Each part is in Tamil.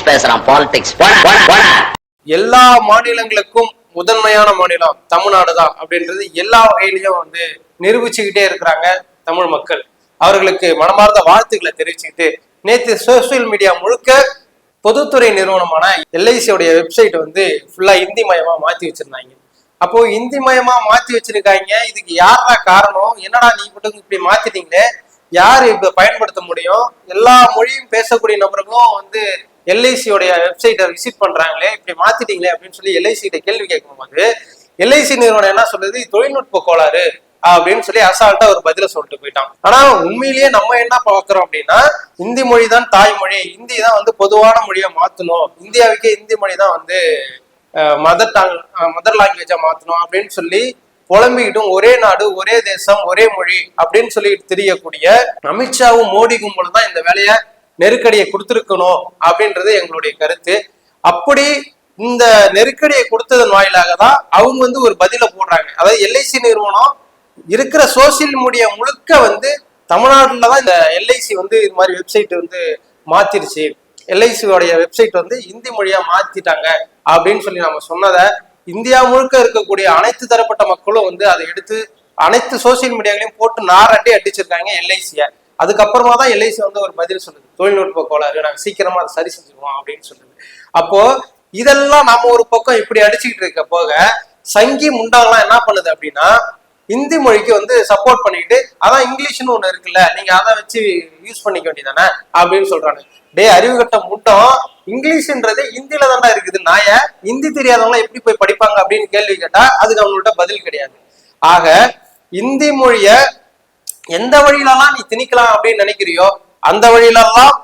பேசுறான் பாலிடிக்ஸ். எல்லா மாநிலங்களுக்கும் முதன்மையான மாநிலம் தமிழ்நாடு தான் அப்படின்றது எல்லா வகையிலையும் வந்து நிரூபிச்சுக்கிட்டே இருக்கிறாங்க தமிழ் மக்கள். அவர்களுக்கு மனமார்ந்த வாழ்த்துக்களை தெரிவிச்சுக்கிட்டு நேற்று சோசியல் மீடியா முழுக்க பொதுத்துறை நிறுவனமான எல்ஐசியோடைய வெப்சைட் வந்து ஃபுல்லா இந்தி மயமா மாத்தி வச்சிருந்தாங்க. அப்போ இந்தி மயமா மாத்தி வச்சிருக்காங்க. இதுக்கு யாரா காரணம்? என்னடா நீ மட்டும் இப்படி மாத்திட்டீங்களே, யாரு இப்ப பயன்படுத்த முடியும்? எல்லா மொழியும் பேசக்கூடிய நபர்களும் வந்து எல்ஐசியோடைய வெப்சைட்டை விசிட் பண்றாங்களே, இப்படி மாத்திட்டீங்களே அப்படின்னு சொல்லி எல்ஐசி கிட்ட கேள்வி கேட்கும் போது எல்ஐசி நிறுவனம் என்ன சொல்லுது, தொழில்நுட்ப கோளாறு அப்படின்னு சொல்லி அசால்ட்டா ஒரு பதில சொல்லிட்டு போயிட்டான். ஆனா உண்மையிலேயே நம்ம என்ன பாக்குறோம் அப்படின்னா, இந்தி மொழி தான் தாய்மொழி, இந்தி தான் வந்து பொதுவான மொழியை மாத்தணும், இந்தியாவுக்கே இந்தி மொழி தான் வந்து மதர் லாங்குவேஜா மாத்தணும் அப்படின்னு சொல்லி புலம்பிக்கிட்டும் ஒரே நாடு ஒரே தேசம் ஒரே மொழி அப்படின்னு சொல்லிட்டு தெரியக்கூடிய அமித்ஷாவும் மோடி கும்பலும் தான் இந்த வேலையை நெருக்கடியை கொடுத்துருக்கணும் அப்படின்றது எங்களுடைய கருத்து. அப்படி இந்த நெருக்கடியை கொடுத்ததன் வாயிலாக தான் அவங்க வந்து ஒரு பதில போடுறாங்க. அதாவது எல்ஐசி நிறுவனம் இருக்கிற சோசியல் மீடியா முழுக்க வந்து தமிழ்நாட்டுல தான் இந்த எல்ஐசி வந்து இது மாதிரி வெப்சைட் வந்து மாத்திருச்சு, எல்ஐசியோடைய வெப்சைட் வந்து இந்தி மொழியா மாத்திட்டாங்க அப்படின்னு சொல்லி நம்ம சொன்னதை இந்தியா முழுக்க இருக்கக்கூடிய அனைத்து தரப்பட்ட மக்களும் வந்து அதை எடுத்து அனைத்து சோசியல் மீடியாக்களையும் போட்டு நாரட்டி அடிச்சிருக்காங்க எல்ஐசிய. அதுக்கப்புறமா தான் எல்ஐசி வந்து ஒரு பதில் சொல்லுது, தொழில்நுட்ப கோளாறு, நாங்க சீக்கிரமா அதை சரி செஞ்சுருவோம் அப்படின்னு சொல்லுது. அப்போ இதெல்லாம் நம்ம ஒரு பக்கம் இப்படி அடிச்சுக்கிட்டு இருக்க போக சங்கி முண்டாங்கலாம் என்ன பண்ணுது அப்படின்னா, இந்தி மொழிக்கு வந்து சப்போர்ட் பண்ணிக்கிட்டு அதான் இங்கிலீஷ்னு ஒண்ணு இருக்குல்ல, நீங்க அதை வச்சு யூஸ் பண்ணிக்க வேண்டியதானே அப்படின்னு சொல்றாங்க. டே அறிவுகட்ட முட்டம், இங்கிலீஷ்ன்றது ஹிந்தில தாண்டா இருக்குது, நாய ஹிந்தி தெரியாதவங்க எப்படி போய் படிப்பாங்க அப்படின்னு கேள்வி கேட்டா அதுக்கு அவங்கள்ட்ட பதில் கிடையாது. ஆக இந்தி மொழிய எந்த வழியிலலாம் நீ திணிக்கலாம் அப்படின்னு நினைக்கிறியோ அந்த வழியிலெல்லாம்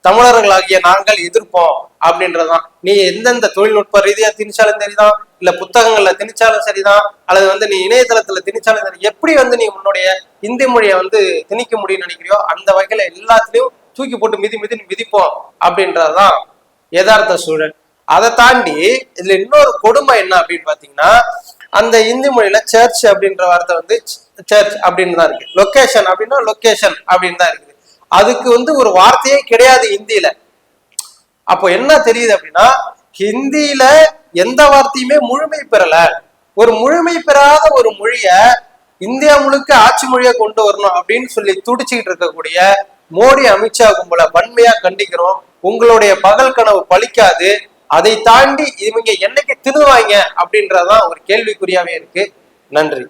தமிழர்களாகிய நாங்கள் எதிர்ப்போம் அப்படின்றதுதான். நீ எந்தெந்த தொழில்நுட்ப ரீதியா திணிச்சாலும் சரிதான், இல்ல புத்தகங்கள்ல திணிச்சாலும் சரிதான், அல்லது வந்து நீ இணையதளத்துல திணிச்சாலும் சரி, எப்படி வந்து நீ உன்னுடைய இந்தி மொழியை வந்து திணிக்க முடியும்னு நினைக்கிறியோ அந்த வகையில எல்லாத்துலயும் தூக்கி போட்டு மிதிப்போம் அப்படின்றதுதான் யதார்த்த சூழல். அதை தாண்டி இதுல இன்னொரு கொடுமை என்ன அப்படின்னு பாத்தீங்கன்னா, அந்த இந்தி மொழியில சர்ச் அப்படின்ற வார்த்தை வந்து சர்ச் அப்படின்னு தான் இருக்கு, லொகேஷன் அப்படின்னா லொகேஷன் அப்படின்னு தான் இருக்குது. அதுக்கு வந்து ஒரு வார்த்தையே கிடையாது ஹிந்தியில. அப்போ என்ன தெரியுது அப்படின்னா, ஹிந்தியில எந்த வார்த்தையுமே முழுமை பெறல. ஒரு முழுமை பெறாத ஒரு மொழிய இந்தியா முழுக்க ஆட்சி மொழியா கொண்டு வரணும் அப்படின்னு சொல்லி துடிச்சுக்கிட்டு இருக்கக்கூடிய மோடி அமித்ஷா கும்பல வன்மையா கண்டிக்கிறோம். உங்களுடைய பகல் கனவு பலிக்காது. அதை தாண்டி இவங்க என்னைக்கு திணுவாங்க அப்படின்றதான் ஒரு கேள்விக்குறியாவே இருக்கு. நன்றி.